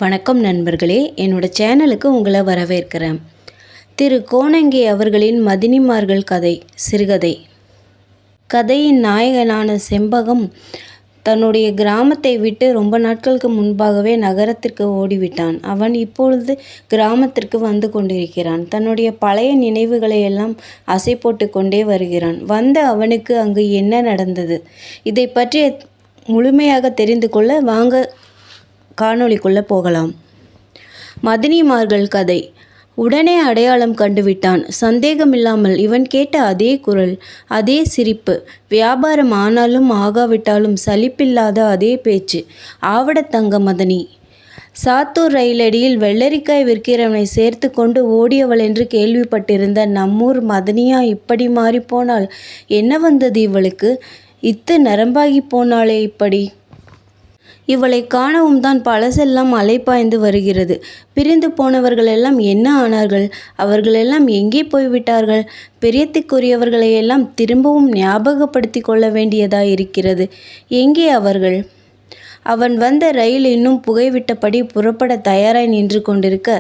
வணக்கம் நண்பர்களே, என்னோடய சேனலுக்கு உங்களை வரவேற்கிறேன். திரு கோணங்கி அவர்களின் மதினிமார்கள் கதை சிறுகதை. கதையின் நாயகனான செம்பகம் தன்னுடைய கிராமத்தை விட்டு ரொம்ப நாட்களுக்கு முன்பாகவே நகரத்திற்கு ஓடிவிட்டான். அவன் இப்பொழுது கிராமத்திற்கு வந்து கொண்டிருக்கிறான். தன்னுடைய பழைய நினைவுகளை எல்லாம் அசை போட்டு கொண்டே வருகிறான். வந்த அவனுக்கு அங்கு என்ன நடந்தது, இதை பற்றி முழுமையாக தெரிந்து கொள்ள வாங்க காணொளிக்குள்ளே போகலாம். மதினிமார்கள் கதை. உடனே அடையாளம் கண்டுவிட்டான். சந்தேகமில்லாமல் இவன் கேட்ட அதே குரல், அதே சிரிப்பு, வியாபாரம் ஆனாலும் ஆகாவிட்டாலும் சலிப்பில்லாத அதே பேச்சு. ஆவடத்தங்க மதனி. சாத்தூர் ரயிலடியில் வெள்ளரிக்காய் விற்கிறவனை சேர்த்து கொண்டு ஓடியவள் என்று கேள்விப்பட்டிருந்த நம்மூர் மதனியா இப்படி மாறிப்போனால்? என்ன வந்தது இவளுக்கு? நரம்பாகி போனாளே இப்படி. இவளை காணவும் தான் பழசெல்லாம் அலைப்பாய்ந்து வருகிறது. பிரிந்து போனவர்களெல்லாம் என்ன ஆனார்கள்? அவர்களெல்லாம் எங்கே போய்விட்டார்கள்? பிரியத்துக்குரியவர்களையெல்லாம் திரும்பவும் ஞாபகப்படுத்தி கொள்ள வேண்டியதாயிருக்கிறது. எங்கே அவர்கள்? அவன் வந்த ரயில் இன்னும் புகைவிட்டபடி புறப்பட தயாராய் நின்று கொண்டிருக்க,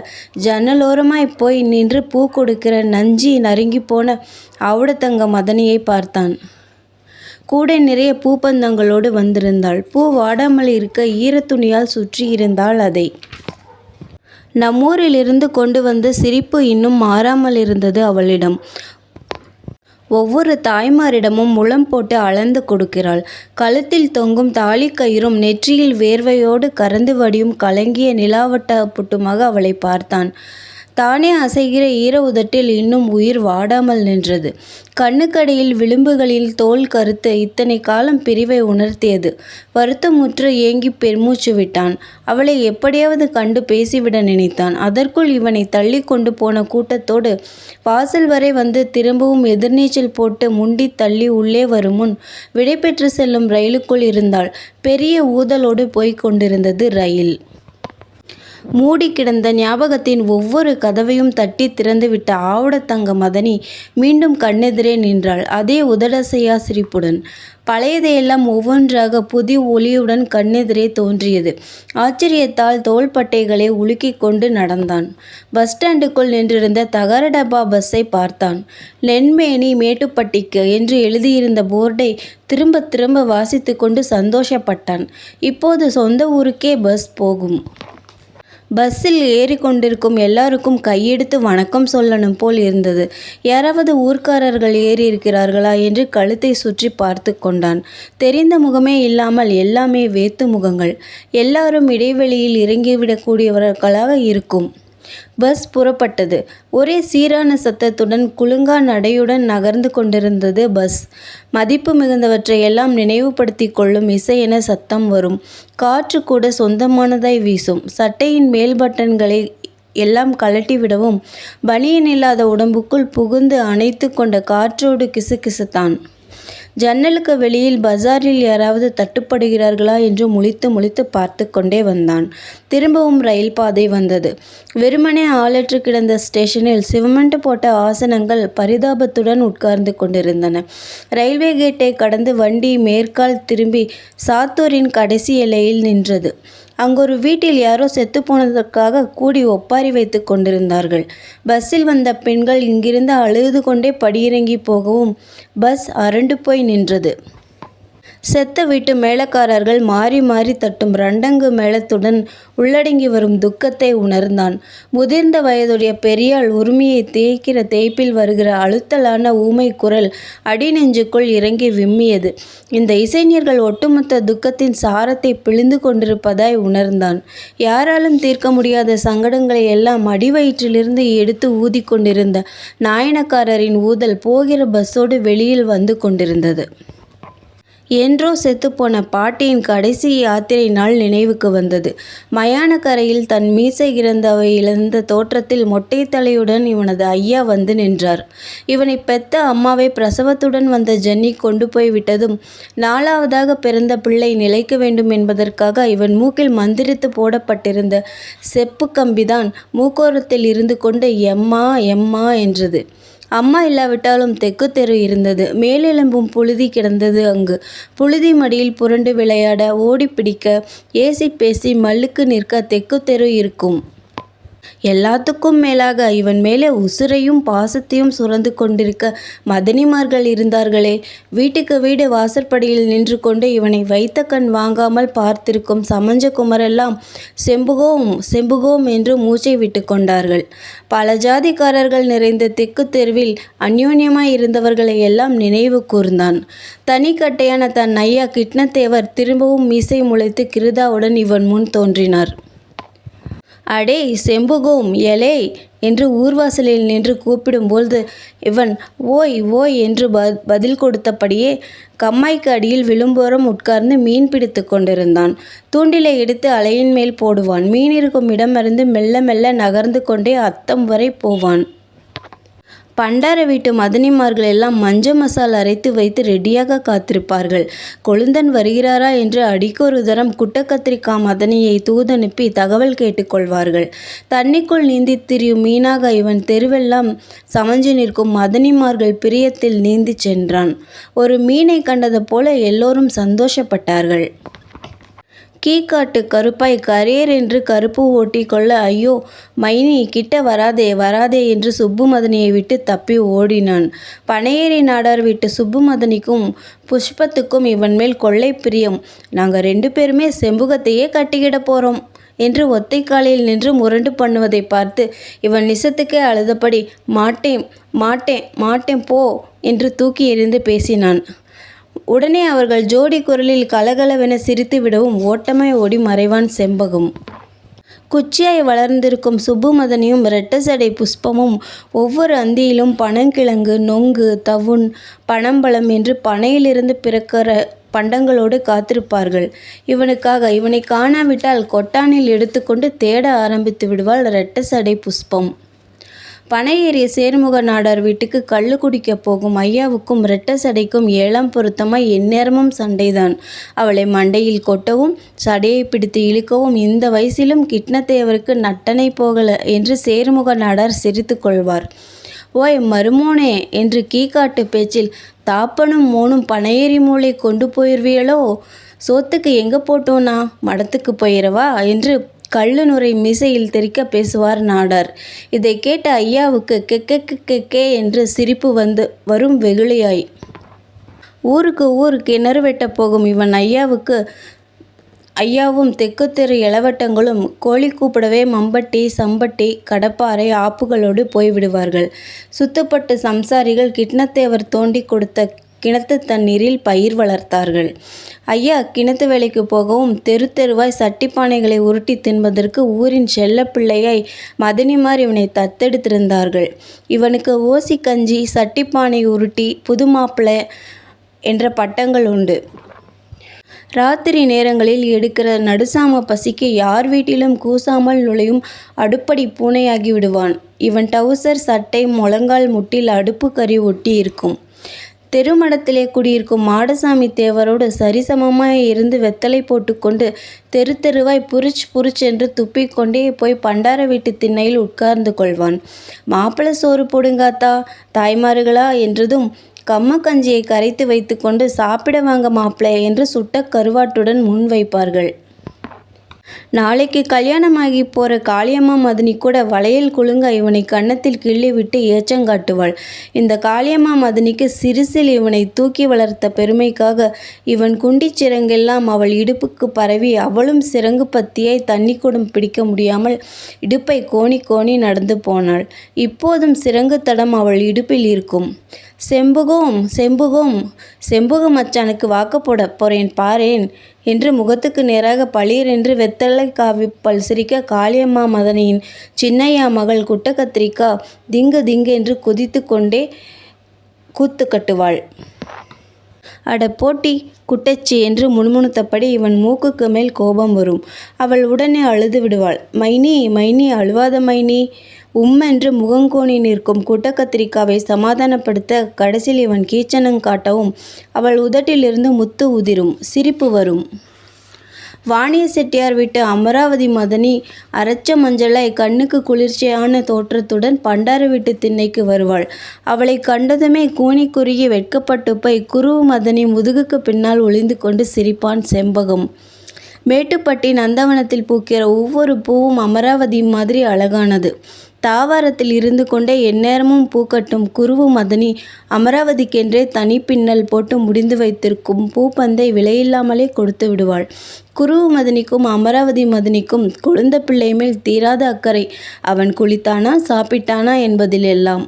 ஜன்னலோரமாய் போய் நின்று பூ கொடுக்கிற நஞ்சி நறுங்கி போன ஆவுடத்தங்க மதனியை பார்த்தான். கூடை நிறைய பூப்பந்தங்களோடு வந்திருந்தாள். பூ வாடாமல் இருக்க ஈரத்துணியால் சுற்றி இருந்தாள். அதை நம்மூரிலிருந்து கொண்டு வந்த சிரிப்பு இன்னும் மாறாமல் இருந்தது அவளிடம். ஒவ்வொரு தாய்மாரிடமும் முழம் போட்டு அளந்து கொடுக்கிறாள். கழுத்தில் தொங்கும் தாலிக்கயிறும் நெற்றியில் வேர்வையோடு கறந்து வடியும் கலங்கிய நிலாவட்ட புட்டுமாக அவளை பார்த்தான். தானே அசைகிற ஈர உதட்டில் இன்னும் உயிர் வாடாமல் நின்றது. கண்ணுக்கடியில் விளிம்புகளில் தோல் கருத்து இத்தனை காலம் பிரிவை உணர்த்தியது. வருத்தமுற்று ஏங்கி பெருமூச்சு விட்டான். அவளை எப்படியாவது கண்டு பேசிவிட நினைத்தான். அதற்குள் இவனை தள்ளி கொண்டு போன கூட்டத்தோடு வாசல் வரை வந்து திரும்பவும் எதிர்நீச்சல் போட்டு முண்டி தள்ளி உள்ளே வரும் முன் விடைபெற்று செல்லும் ரயிலுக்குள் இருந்தாள். பெரிய ஊதலோடு போய்க் கொண்டிருந்தது ரயில். மூடி கிடந்த ஞாபகத்தின் ஒவ்வொரு கதவையும் தட்டி திறந்துவிட்ட ஆவுடத்தங்க மதனி மீண்டும் கண்ணெதிரே நின்றாள். அதே உதடசையா சிரிப்புடன். பழையதையெல்லாம் ஒவ்வொன்றாக புதிய ஒளியுடன் கண்ணெதிரே தோன்றியது. ஆச்சரியத்தால் தோள்பட்டைகளை உலுக்கி கொண்டு நடந்தான். பஸ் ஸ்டாண்டுக்குள் நின்றிருந்த தகர டப்பா பஸ்ஸை பார்த்தான். நென்மேனி மேட்டுப்பட்டிக்கு என்று எழுதியிருந்த போர்டை திரும்ப திரும்ப வாசித்து கொண்டு சந்தோஷப்பட்டான். இப்போது சொந்த ஊருக்கே பஸ் போகும். பஸ்ஸில் ஏறிக்கொண்டிருக்கும் எல்லாருக்கும் கையெடுத்து வணக்கம் சொல்லணும் போல் இருந்தது. யாராவது ஊர்க்காரர்கள் ஏறி இருக்கிறார்களா என்று கழுத்தை சுற்றி பார்த்து கொண்டான். தெரிந்த முகமே இல்லாமல் எல்லாமே வேத்து முகங்கள். எல்லாரும் இடைவெளியில் இறங்கிவிடக்கூடியவர்களாக இருக்கும். பஸ் புறப்பட்டது. ஒரே சீரான சத்தத்துடன் குலுங்கா நடையுடன் நகர்ந்து கொண்டிருந்தது பஸ். மதிப்பு மிகுந்தவற்றையெல்லாம் நினைவுபடுத்தி கொள்ளும் இசையென சத்தம் வரும். காற்று கூட சொந்தமானதாய் வீசும். சட்டையின் மேல் பட்டன்களை எல்லாம் கழட்டிவிடவும் பனியன் இல்லாத உடம்புக்குள் புகுந்து அணைத்து கொண்ட காற்றோடு கிசுகிசுத்தான். ஜன்னலுக்கு வெளியில் பஜாரில் யாராவது தட்டுப்படுகிறார்களா என்று முழித்து பார்த்து கொண்டே வந்தான். திரும்பவும் ரயில் பாதை வந்தது. வெறுமனே ஆளற்று கிடந்த ஸ்டேஷனில் சிவமெண்ட் போட்ட ஆசனங்கள் பரிதாபத்துடன் உட்கார்ந்து கொண்டிருந்தன. ரயில்வே கேட்டை கடந்து வண்டி மேற்கால் திரும்பி சாத்தூரின் கடைசி எல்லையில் நின்றது. அங்கொரு வீட்டில் யாரோ செத்து போனதற்காக கூடி ஒப்பாரி வைத்து கொண்டிருந்தார்கள். பஸ்ஸில் வந்த பெண்கள் இங்கிருந்து அழுது கொண்டே படியிறங்கி போகவும் பஸ் அரண்டு போய் நின்றது. செத்த வீட்டு மேளக்காரர்கள் மாறி மாறி தட்டும் ரண்டங்கு மேளத்துடன் உள்ளடங்கி வரும் துக்கத்தை உணர்ந்தான். முதிர்ந்த வயதுடைய பெரியாள் உரிமையை தேய்க்கிற தேய்ப்பில் வருகிற அழுத்தலான ஊமை குரல் அடிநெஞ்சுக்குள் இறங்கி விம்மியது. இந்த இசைஞர்கள் ஒட்டுமொத்த துக்கத்தின் சாரத்தை பிழிந்து கொண்டிருப்பதாய் உணர்ந்தான். யாராலும் தீர்க்க முடியாத சங்கடங்களை எல்லாம் அடிவயிற்றிலிருந்து எடுத்து ஊதி கொண்டிருந்த நாயனக்காரரின் ஊதல் போகிற பஸ்ஸோடு வெளியில் வந்து கொண்டிருந்தது. என்றோ செத்துப்போன பாட்டியின் கடைசி யாத்திரை நாள் நினைவுக்கு வந்தது. மயானக்கரையில் தன் மீசை இறந்தவை இழந்த தோற்றத்தில் மொட்டை தலையுடன் இவனது ஐயா வந்து நின்றார். இவனை பெத்த அம்மாவை பிரசவத்துடன் வந்த ஜென்னி கொண்டு போய் விட்டதும் 4வதாக பிறந்த பிள்ளை நிலைக்க வேண்டும் என்பதற்காக இவன் மூக்கில் மந்திரித்து போடப்பட்டிருந்த செப்பு கம்பிதான் மூக்கோரத்தில் இருந்து கொண்டு எம்மா எம்மா என்றது. அம்மா இல்லாவிட்டாலும் தெக்கு தெரு இருந்தது. மேலெலும்பும் புழுதி கிடந்தது அங்கு. புழுதி மடியில் புரண்டு விளையாட, ஓடி பிடிக்க, ஏசி பேசி மல்லுக்கு நிற்க தெக்கு தெரு இருக்கும். எல்லாத்துக்கும் மேலாக இவன் மேலே உசுரையும் பாசத்தையும் சுரந்து கொண்டிருக்க மதனிமார்கள் இருந்தார்களே. வீட்டுக்கு வீடு வாசற்படியில் நின்று கொண்டு இவனை வைத்த கண் வாங்காமல் பார்த்திருக்கும் சமஞ்ச குமரெல்லாம் செம்புகோம் செம்புகோம் என்று மூச்சை விட்டு கொண்டார்கள். பல ஜாதிக்காரர்கள் நிறைந்த தெக்கு தெருவில் அந்யோன்யமாய் இருந்தவர்களை எல்லாம் நினைவு கூர்ந்தான். தனிக்கட்டையான தன் ஐயா கிட்னத்தேவர் திரும்பவும் மீசை முளைத்து கிருதாவுடன் இவன் முன் தோன்றினார். அடே செம்புகோம், எலே என்று ஊர்வாசலில் நின்று கூப்பிடும்போது இவன் ஓய் ஓய் என்று பதில் கொடுத்தபடியே கம்மாய்க்கு அடியில் விழும்போரம் உட்கார்ந்து மீன் பிடித்து கொண்டிருந்தான். தூண்டிலை எடுத்து அலையின் மேல் போடுவான். மீன் இருக்கும் இடமறிந்து மெல்ல மெல்ல நகர்ந்து கொண்டே அத்தம் வரை போவான். பண்டார வீட்டு மதனிமார்கள் எல்லாம் மஞ்ச மசால் அரைத்து வைத்து ரெடியாக காத்திருப்பார்கள். கொழுந்தன் வருகிறாரா என்று அடிக்கொரு தரம் குட்டக்கத்திரிக்கா மதனியை தூதனுப்பி தகவல் கேட்டுக்கொள்வார்கள். தண்ணிக்குள் நீந்தி திரியும் மீனாக இவன் தெருவெல்லாம் சமஞ்சு நிற்கும் மதனிமார்கள் பிரியத்தில் நீந்தி சென்றான். ஒரு மீனை கண்டது போல எல்லோரும் சந்தோஷப்பட்டார்கள். கீக்காட்டு கருப்பாய் கரேர் என்று கருப்பு ஓட்டி கொள்ள, ஐயோ மைனி கிட்ட வராதே வராதே என்று சுப்புமதனியை விட்டு தப்பி ஓடினான். பனையேறி நாடார் வீட்டு சுப்புமதனிக்கும் புஷ்பத்துக்கும் இவன் மேல் கொள்ளை பிரியம். நாங்கள் 2 பேருமே செம்புகத்தையே கட்டிக்கிட போகிறோம் என்று ஒத்தை காலில் நின்று முரண்டு பண்ணுவதை பார்த்து இவன் நிசத்துக்கே அழுதபடி மாட்டேன் மாட்டேன் மாட்டேன் போ என்று தூக்கி எறிந்து பேசினான். உடனே அவர்கள் ஜோடி குரலில் கலகலவென சிரித்து விடவும் ஓட்டமாய் ஓடி மறைவான் செம்பகம். குச்சியாய் வளர்ந்திருக்கும் சுப்புமதனியும் இரட்டசடை புஷ்பமும் ஒவ்வொரு அந்தியிலும் பனங்கிழங்கு, நொங்கு, தவுன், பனம்பழம் என்று பனையிலிருந்து பிறக்கிற பண்டங்களோடு காத்திருப்பார்கள். இவனுக்காக. இவனை காணாவிட்டால் கொட்டானில் எடுத்துக்கொண்டு தேட ஆரம்பித்து விடுவாள் இரட்டசடை புஷ்பம். பனை ஏறிய சேர்முக நாடார் வீட்டுக்கு கள்ளு குடிக்க போகும் ஐயாவுக்கும் இரட்ட சடைக்கும் 7ஆம் பொருத்தமாய் எந்நேரமும் சண்டைதான். அவளை மண்டையில் கொட்டவும் சடையை பிடித்து இழுக்கவும் இந்த வயசிலும் கிட்னத்தேவருக்கு நட்டனை போகல என்று சேர்முக நாடார் சிரித்து கொள்வார். ஓய் மருமோனே என்று கீக்காட்டு பேச்சில் தாப்பனும் மோனும் பனையேறி மூளை கொண்டு போயிடுவியலோ, சோத்துக்கு எங்கே போட்டோனா, மடத்துக்கு போயிடவா என்று கள்ளு நுரை மீசையில் தெரிக்க பேசுவார் நாடார். இதை கேட்ட ஐயாவுக்கு கெக்கே என்று சிரிப்பு வரும் வெகுளியாய். ஊருக்கு ஊர் கிணறு வெட்ட போகும் இவன் ஐயாவும் தெக்கு தெரு இளவட்டங்களும் கோழி கூப்பிடவே மம்பட்டி, சம்பட்டி, கடப்பாறை, ஆப்புகளோடு போய்விடுவார்கள். சுத்தப்பட்டு சம்சாரிகள் கிட்னத்தேவர் தோண்டி கொடுத்த கிணத்து தண்ணீரில் பயிர் வளர்த்தார்கள். ஐயா கிணத்து வேலைக்கு போகவும் தெரு தெருவாய் சட்டிப்பானைகளை உருட்டி தின்பதற்கு ஊரின் செல்ல பிள்ளையாய் மதனிமார் இவனை தத்தெடுத்திருந்தார்கள். இவனுக்கு ஓசி கஞ்சி, சட்டிப்பானை உருட்டி, புது மாப்பிள்ளை என்ற பட்டங்கள் உண்டு. ராத்திரி நேரங்களில் எடுக்கிற நடுசாம பசிக்கு யார் வீட்டிலும் கூசாமல் நுழையும் அடுப்படி பூனையாகி விடுவான். இவன் டவுசர் சட்டை முழங்கால் முட்டில் அடுப்பு கறி ஒட்டி இருக்கும். தெருமடத்திலே குடியிருக்கும் மாடசாமி தேவரோடு சரிசமமாய் இருந்து வெத்தலை போட்டுக்கொண்டு தெரு தெருவாய் புரிச் என்று துப்பிக்கொண்டே போய் பண்டார வீட்டு திண்ணையில் உட்கார்ந்து கொள்வான். மாப்பிள்ளை சோறு போடுங்காத்தா தாய்மார்களா என்றதும் கம்மக்கஞ்சியை கரைத்து வைத்து கொண்டு சாப்பிட வாங்க மாப்பிள்ளை என்று சுட்ட கருவாட்டுடன் முன் வைப்பார்கள். நாளைக்கு கல்யாணமாகி போகிற காளியம்மா மதனி கூட வளையல் குலுங்க இவனை கன்னத்தில் கிள்ளி விட்டு ஏச்சங்காட்டுவாள். இந்த காளியம்மா மதனிக்கு சிறுசில் இவனை தூக்கி வளர்த்த பெருமைக்காக இவன் குண்டிச் சிறங்கெல்லாம் அவள் இடுப்புக்கு பரவி அவளும் சிறங்கு பத்தியாய் தண்ணிக்குடம் பிடிக்க முடியாமல் இடுப்பை கோணி கோணி நடந்து போனாள். இப்போதும் சிறங்கு தடம் அவள் இடுப்பில் இருக்கும். செம்புகோம் செம்புகோம், செம்புக மச்சானுக்கு வாக்க போட போறேன் பாரேன் என்று முகத்துக்கு நேராக பளீர் என்று வெத்தலை காவிப்பல் சிரிக்க காளியம்மா மதனியின் சின்னையா மகள் குட்டக்கத்திரிக்கா திங்கு திங்கு என்று குதித்து கொண்டே கூத்து கட்டுவாள். அட போட்டி குட்டச்சி என்று முணுமுணுத்தபடி இவன் மூக்குக்கு மேல் கோபம் வரும். அவள் உடனே அழுது விடுவாள். மைனி மைனி அழுவாத மைனி. உம்மென்று முகங்கோணி நிற்கும் குட்டக்கத்திரிக்காவை சமாதானப்படுத்த கடைசியில் இவன் கீச்சனங்காட்டவும் அவள் உதட்டிலிருந்து முத்து உதிரும். சிரிப்பு வரும். வாணிய செட்டியார் வீட்டு அமராவதி மதனி அரைச்ச மஞ்சளாய் கண்ணுக்கு குளிர்ச்சியான தோற்றத்துடன் பண்டார வீட்டு திண்ணைக்கு வருவாள். அவளை கண்டதுமே கூனி குறுகி வெட்கப்பட்டு போய் குருவு மதனி முதுகுக்கு பின்னால் ஒளிந்து கொண்டு சிரிப்பான் செம்பகம். மேட்டுப்பட்டி நந்தவனத்தில் பூக்கிற ஒவ்வொரு பூவும் அமராவதி மாதிரி அழகானது. தாவாரத்தில் இருந்து கொண்டே எந்நேரமும் பூக்கட்டும் குருவு மதனி அமராவதிக்கென்றே தனி பின்னல் போட்டு முடிந்து வைத்திருக்கும் பூப்பந்தை விலையில்லாமலே கொடுத்து விடுவாள். குருவு மதனிக்கும் அமராவதி மதனிக்கும் கொழுந்த பிள்ளை மேல் தீராத அக்கறை. அவன் குளித்தானா சாப்பிட்டானா என்பதில் எல்லாம்.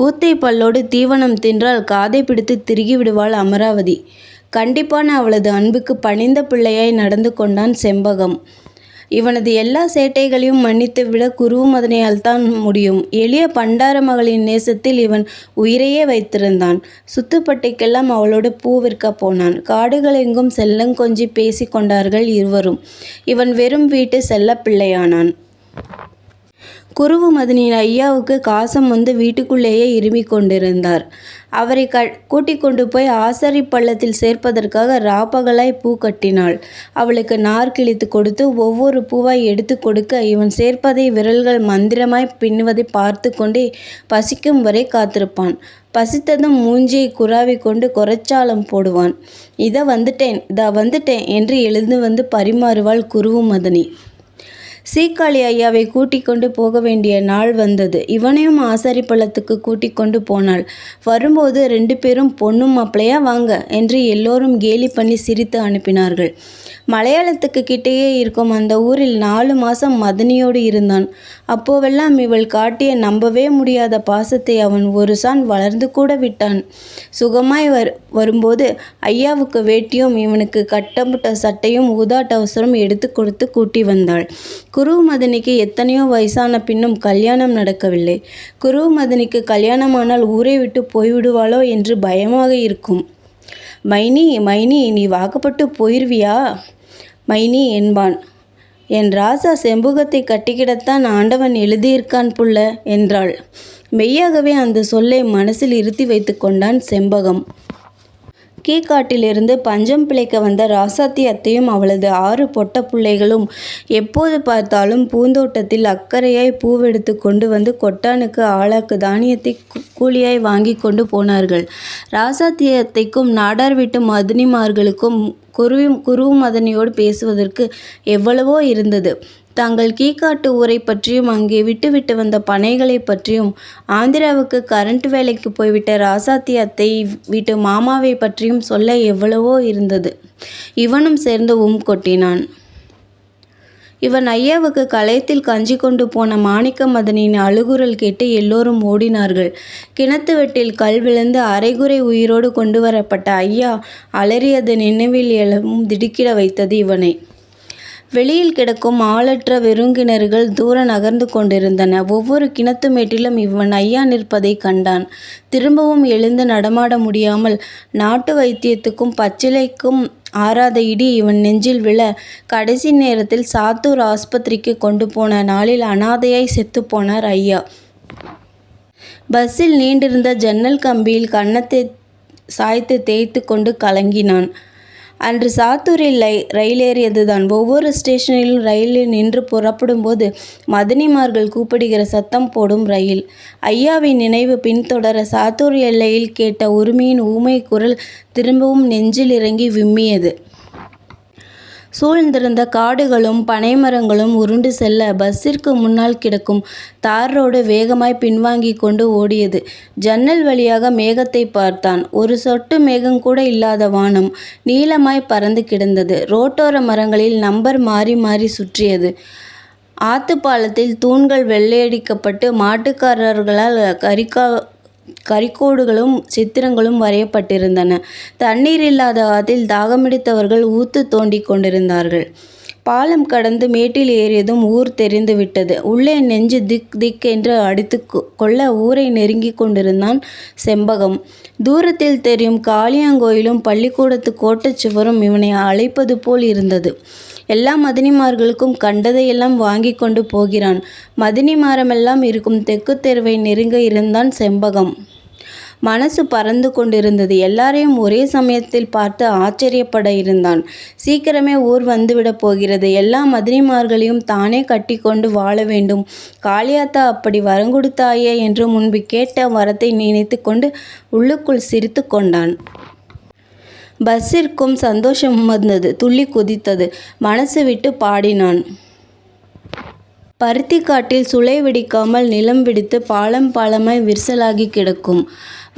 ஊத்தை பல்லோடு தீவனம் தின்றால் காதை பிடித்து திருகி விடுவாள் அமராவதி. கண்டிப்பான அவளது அன்புக்கு பணிந்த பிள்ளையாய் நடந்து கொண்டான் செம்பகம். இவனது எல்லா சேட்டைகளையும் மன்னித்து விட குருவு மதனையால் தான் முடியும். எளிய பண்டார மகளின் நேசத்தில் இவன் உயிரையே வைத்திருந்தான். சுத்துப்பட்டைக்கெல்லாம் அவளோடு பூ விற்க போனான். காடுகளெங்கும் செல்லங்கொஞ்சி பேசி கொண்டார்கள் இருவரும். இவன் வெறும் வீட்டு செல்ல பிள்ளையானான். குருவு மதனின் ஐயாவுக்கு காசம் வந்து வீட்டுக்குள்ளேயே இருமிக் கொண்டிருந்தார். அவரை கூட்டிக் கொண்டு போய் ஆசாரி பள்ளத்தில் சேர்ப்பதற்காக ராப்பகலாய் பூ கட்டினாள். அவளுக்கு நார் கிழித்து கொடுத்து ஒவ்வொரு பூவாய் எடுத்து கொடுக்க இவன் சேர்ப்பதை விரல்கள் மந்திரமாய் பின்னுவதை பார்த்து கொண்டே பசிக்கும் வரை காத்திருப்பான். பசித்ததும் மூஞ்சியை குறாவி கொண்டு குறைச்சாலம் போடுவான். இதா வந்துட்டேன் என்று எழுந்து வந்து பரிமாறுவாள் குருவு மதனி. சீக்காளி ஐயாவை கூட்டிக் கொண்டு போக வேண்டிய நாள் வந்தது. இவனையும் ஆசாரி பள்ளத்துக்கு கூட்டிக் கொண்டு போனாள். வரும்போது 2 பேரும் பொண்ணும் மாப்பிளையா வாங்க என்று எல்லோரும் கேலி பண்ணி சிரித்து அனுப்பினார்கள். மலையாளத்துக்கு கிட்டேயே இருக்கும் அந்த ஊரில் 4 மாசம் மதனியோடு இருந்தான். அப்போவெல்லாம் இவள் காட்டிய நம்பவே முடியாத பாசத்தை அவன் ஒரு சான் வளர்ந்து கூட விட்டான். சுகமாய் வரும்போது ஐயாவுக்கு வேட்டியும் இவனுக்கு கட்டப்பட்ட சட்டையும் ஊதா டவுசரும் எடுத்து கொடுத்து கூட்டி வந்தாள். குருவு மதனிக்கு எத்தனையோ வயசான பின்னும் கல்யாணம் நடக்கவில்லை. குருவு மதனிக்கு கல்யாணமானால் ஊரை விட்டு போய்விடுவாளோ என்று பயமாக இருக்கும். மைனி நீ வாக்கப்பட்டு போயிருவியா மைனி என்பான். என் ராசா செம்புகத்தை கட்டிக்கிடத்தான் ஆண்டவன் எழுதியிருக்கான் புள்ள என்றாள். மெய்யாகவே அந்த சொல்லை மனசில் இருத்தி வைத்து கொண்டான் செம்பகம். கீழ்காட்டிலிருந்து பஞ்சம் பிழைக்க வந்த ராசாத்தி அத்தையும் அவளது 6 பொட்ட பிள்ளைகளும் எப்போது பார்த்தாலும் பூந்தோட்டத்தில் அக்கறையாய் பூவெடுத்து கொண்டு வந்து கொட்டானுக்கு ஆளாக்கு தானியத்தை கூலியாய் வாங்கி கொண்டு போனார்கள். ராசாத்தி அத்தைக்கும் நாடார் வீட்டு மதனிமார்களுக்கும் குருவு மதனியோடு பேசுவதற்கு எவ்வளவோ இருந்தது. தாங்கள் கீழ்காட்டு ஊரை பற்றியும் அங்கே விட்டு வந்த பனைகளை பற்றியும் ஆந்திராவுக்கு கரண்ட் வேலைக்கு போய்விட்ட ராசாத்தி அத்தை வீட்டு மாமாவை பற்றியும் சொல்ல எவ்வளவோ இருந்தது. இவனும் சேர்ந்து கொட்டினான். இவன் ஐயாவுக்கு களையத்தில் கஞ்சி கொண்டு போன மாணிக்க மதனின் அழுகுரல் கேட்டு எல்லோரும் ஓடினார்கள். கிணத்து வெட்டில் கல் விழுந்து அரைகுறை உயிரோடு கொண்டு வரப்பட்ட ஐயா அலறியது நினைவில் எழவும் திடுக்கிட வைத்தது இவனை. வெளியில் கிடக்கும் ஆளற்ற வெறுங்கிணறுகள் தூர நகர்ந்து கொண்டிருந்தன. ஒவ்வொரு கிணத்து மேட்டிலும் இவன் ஐயா நிற்பதை கண்டான். திரும்பவும் எழுந்து நடமாட முடியாமல் நாட்டு வைத்தியத்துக்கும் பச்சிலைக்கும் ஆறாத இடி இவன் நெஞ்சில் விழ கடைசி நேரத்தில் சாத்தூர் ஆஸ்பத்திரிக்கு கொண்டு போன நாளில் அனாதையாய் செத்து போனார் ஐயா. பஸ்ஸில் நீண்டிருந்த ஜன்னல் கம்பியில் கன்னத்தை சாய்த்து தேய்த்து கொண்டு கலங்கினான். அன்று சாத்தூரில் ரயிலேறியதுதான். ஒவ்வொரு ஸ்டேஷனிலும் ரயிலில் நின்று புறப்படும் போது மதனிமார்கள் கூப்பிடுகிற சத்தம் போடும் ரயில். ஐயாவின் நினைவு பின்தொடர சாத்தூர் எல்லையில் கேட்ட உரிமையின் ஊமை குரல் திரும்பவும் நெஞ்சில் இறங்கி விம்மியது. சூழ்ந்திருந்த காடுகளும் பனைமரங்களும் உருண்டு செல்ல பஸ்ஸிற்கு முன்னால் கிடக்கும் தார் ரோடு வேகமாய் பின்வாங்கி கொண்டு ஓடியது. ஜன்னல் வழியாக மேகத்தை பார்த்தான். ஒரு சொட்டு மேகங்கூட இல்லாத வானம் நீளமாய் பறந்து கிடந்தது. ரோட்டோர மரங்களில் நம்பர் மாறி மாறி சுற்றியது. ஆத்துப்பாலத்தில் தூண்கள் வெள்ளையடிக்கப்பட்டு மாட்டுக்காரர்களால் கரிக்கோடுகளும் சித்திரங்களும் வரையப்பட்டிருந்தன. தண்ணீர் இல்லாத ஆற்றில் தாகமெடுத்தவர்கள் ஊத்து தோண்டி கொண்டிருந்தார்கள். பாலம் கடந்து மேட்டில் ஏறியதும் ஊர் தெரிந்து விட்டது. உள்ளே நெஞ்சு திக் என்று அடித்து கொள்ள ஊரை நெருங்கி கொண்டிருந்தான் செம்பகம். தூரத்தில் தெரியும் காளியாங்கோயிலும் பள்ளிக்கூடத்து கோட்டச்சுவரும் இவனை அழைப்பது போல் இருந்தது. எல்லா மதனிமார்களுக்கும் கண்டதையெல்லாம் வாங்கி கொண்டு போகிறான். மதனிமாரமெல்லாம் இருக்கும் தெற்கு தெருவை நெருங்க இருந்தான் செம்பகம். மனசு பறந்து கொண்டிருந்தது. எல்லாரையும் ஒரே சமயத்தில் பார்த்து ஆச்சரியப்பட இருந்தான். சீக்கிரமே ஊர் வந்துவிடப் போகிறது. எல்லா மதினிமார்களையும் தானே கட்டிக்கொண்டு வாழ வேண்டும். காளியாத்தா அப்படி வரங்கொடுத்தாயே என்று முன்பு கேட்ட வரத்தை நினைத்து கொண்டு உள்ளுக்குள் சிரித்து கொண்டான். பஸ்ஸிற்கும் சந்தோஷம் வந்தது. துள்ளி குதித்தது. மனசு விட்டு பாடினான். பருத்திக்காட்டில் சுளை வெடிக்காமல் நிலம் வெடித்து பாலம் பாலமாய் விரிசலாகி கிடக்கும்.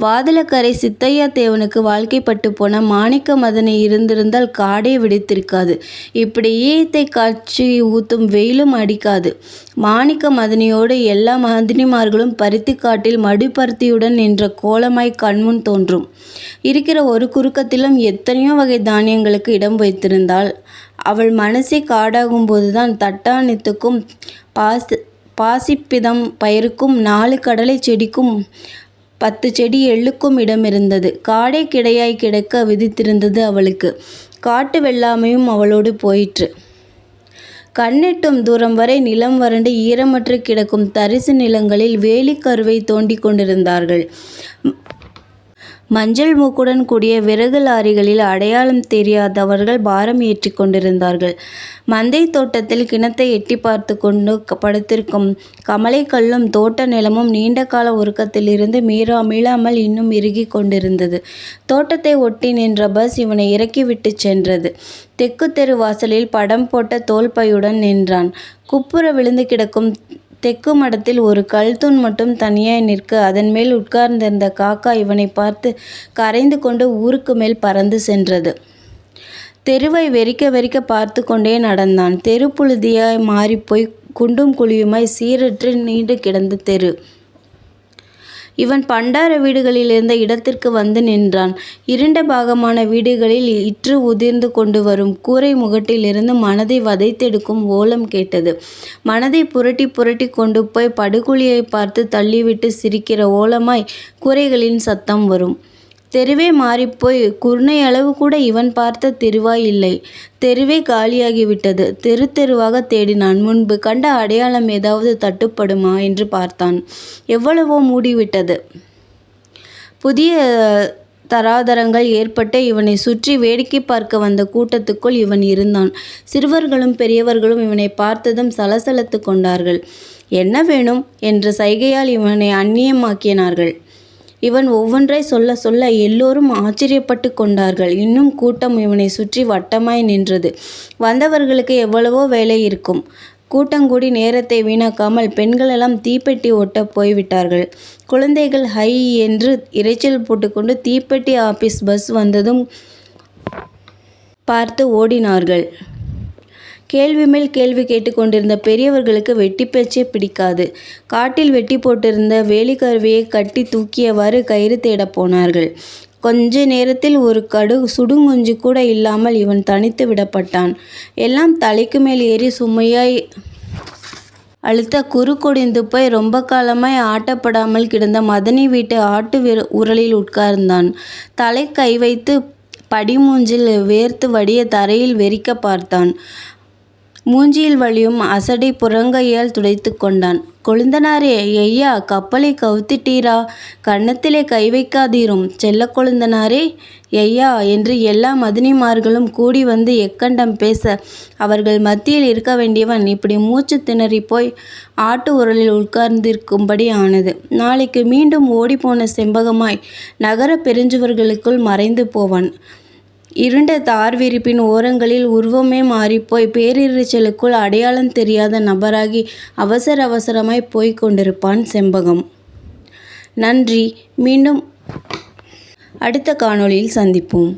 வாதலக்கரை சித்தையா தேவனுக்கு வாழ்க்கைப்பட்டு போன மாணிக்க மதனை இருந்திருந்தால் காடே வெடித்திருக்காது. இப்படி ஈயத்தை காய்ச்சி ஊற்றும் வெயிலும் அடிக்காது. மாணிக்க மதனியோடு எல்லா மதினிமார்களும் பருத்திக்காட்டில் மடிப்பருத்தியுடன் நின்ற கோலமாய் கண்முன் தோன்றும். இருக்கிற ஒரு குறுக்கத்திலும் எத்தனையோ வகை தானியங்களுக்கு இடம் வைத்திருந்தாள். அவள் மனசே காடாகும்போதுதான் தட்டானித்துக்கும் பாசிப்பிதம் பயிருக்கும் 4 கடலை செடிக்கும் 10 செடி எள்ளுக்கும் இடம் இருந்தது. காடே கிடையாய் கிடக்க விதித்திருந்தது அவளுக்கு. காட்டு வெள்ளாமையும் அவளோடு போயிற்று. கண்ணெட்டும் தூரம் வரை நிலம் வறண்டு ஈரமற்று கிடக்கும் தரிசு நிலங்களில் வேலிக்கருவை தோண்டி கொண்டிருந்தார்கள். மஞ்சள் மூக்குடன் கூடிய விறகு லாரிகளில் அடையாளம் தெரியாதவர்கள் பாரம் ஏற்றி கொண்டிருந்தார்கள். மந்தை தோட்டத்தில் கிணத்தை எட்டி பார்த்து கொண்டு படுத்திருக்கும் கமலை கல்லும் தோட்ட நிலமும் நீண்ட கால உறக்கத்திலிருந்து மீளாமல் இன்னும் இறுகி கொண்டிருந்தது. தோட்டத்தை ஒட்டி நின்ற பஸ் இவனை இறக்கிவிட்டு சென்றது. தெற்கு தெரு வாசலில் படம் போட்ட தோல்பையுடன் நின்றான். குப்புற விழுந்து கிடக்கும் தெற்கு மடத்தில் ஒரு கல்தூண் மட்டும் தனியாய் நிற்க அதன் மேல் உட்கார்ந்திருந்த காக்கா இவனை பார்த்து கரைந்து கொண்டு ஊருக்கு மேல் பறந்து சென்றது. தெருவை வெறிக்க வெறிக்க பார்த்து கொண்டே நடந்தான். தெரு புழுதியாய் மாறிப்போய் குண்டும் குழியுமாய் சீரற்று நீண்டு கிடந்த தெரு. இவன் பண்டார வீடுகளில் இருந்த இடத்திற்கு வந்து நின்றான். இருண்ட பாகமான வீடுகளில் இற்று உதிர்ந்து கொண்டு வரும் கூரை முகட்டிலிருந்து மனதை வதைத்தெடுக்கும் ஓலம் கேட்டது. மனதை புரட்டி புரட்டி கொண்டு போய் படுகுழியை பார்த்து தள்ளிவிட்டு சிரிக்கிற ஓலமாய் கூரைகளின் சத்தம் வரும். தெருவே மாறிப்போய் குருணை அளவு கூட இவன் பார்த்த தெருவாய் இல்லை. தெருவே காலியாகிவிட்டது. தெரு தெருவாக தேடினான். முன்பு கண்ட அடையாளம் ஏதாவது தட்டுப்படுமா என்று பார்த்தான். எவ்வளவோ மூடிவிட்டது. புதிய தராதரங்கள் ஏற்பட்டு இவனை சுற்றி வேடிக்கை பார்க்க வந்த கூட்டத்துக்குள் இவன் இருந்தான். சிறுவர்களும் பெரியவர்களும் இவனை பார்த்ததும் சலசலத்து கொண்டார்கள். என்ன வேணும் என்ற சைகையால் இவனை அந்நியமாக்கினார்கள். இவன் ஒவ்வொன்றை சொல்ல சொல்ல எல்லோரும் ஆச்சரியப்பட்டு கொண்டார்கள். இன்னும் கூட்டம் இவனை சுற்றி வட்டமாய் நின்றது. வந்தவர்களுக்கு எவ்வளவோ வேலை இருக்கும். கூட்டங்கூடி நேரத்தை வீணாக்காமல் பெண்களெல்லாம் தீப்பெட்டி ஒட்ட போய்விட்டார்கள். குழந்தைகள் ஹை என்று இரைச்சல் போட்டுக்கொண்டு தீப்பெட்டி ஆபீஸ் பஸ் வந்ததும் பார்த்து ஓடினார்கள். கேள்வி மேல் கேள்வி கேட்டுக்கொண்டிருந்த பெரியவர்களுக்கு வெட்டி பேச்சே பிடிக்காது. காட்டில் வெட்டி போட்டிருந்த வேலிக்கருவியை கட்டி தூக்கியவாறு கயிறு தேடப் போனார்கள். கொஞ்ச நேரத்தில் ஒரு சுடுங்குஞ்சு கூட இல்லாமல் இவன் தனித்து விடப்பட்டான். எல்லாம் தலைக்கு மேல் ஏறி சுமையாய் அழுத்த குறுக்கொடிந்து போய் ரொம்ப காலமாய் ஆட்டப்படாமல் கிடந்த மதனி வீட்டு ஆட்டு உரலில் உட்கார்ந்தான். தலை கை வைத்து படிமூஞ்சில் வேர்த்து வடிய தரையில் வெறிக்க பார்த்தான். மூஞ்சியில் வழியும் அசடை புறங்கையால் துடைத்து கொண்டான். கொழுந்தனாரே, ஐயா, கப்பலை கவுத்திட்டீரா? கன்னத்திலே கை வைக்காதீரும். செல்ல கொழுந்தனாரே, ஐயா என்று எல்லா மதினிமார்களும் கூடி வந்து எக்கண்டம் பேச அவர்கள் மத்தியில் இருக்க வேண்டியவன் இப்படி மூச்சு திணறி போய் ஆட்டு உரலில் உட்கார்ந்திருக்கும்படி ஆனது. நாளைக்கு மீண்டும் ஓடிப்போன செம்பகமாய் நகர பெருஞ்சுவர்களுக்குள் மறைந்து போவான். இருண்ட தார் விரிப்பின் ஓரங்களில் உருவமே மாறிப்போய் பேரிரைச்சலுக்குள் அடையாளம் தெரியாத நபராகி அவசர அவசரமாய் போய்க் கொண்டிருப்பான் செம்பகம். நன்றி. மீண்டும் அடுத்த காணொளியில் சந்திப்போம்.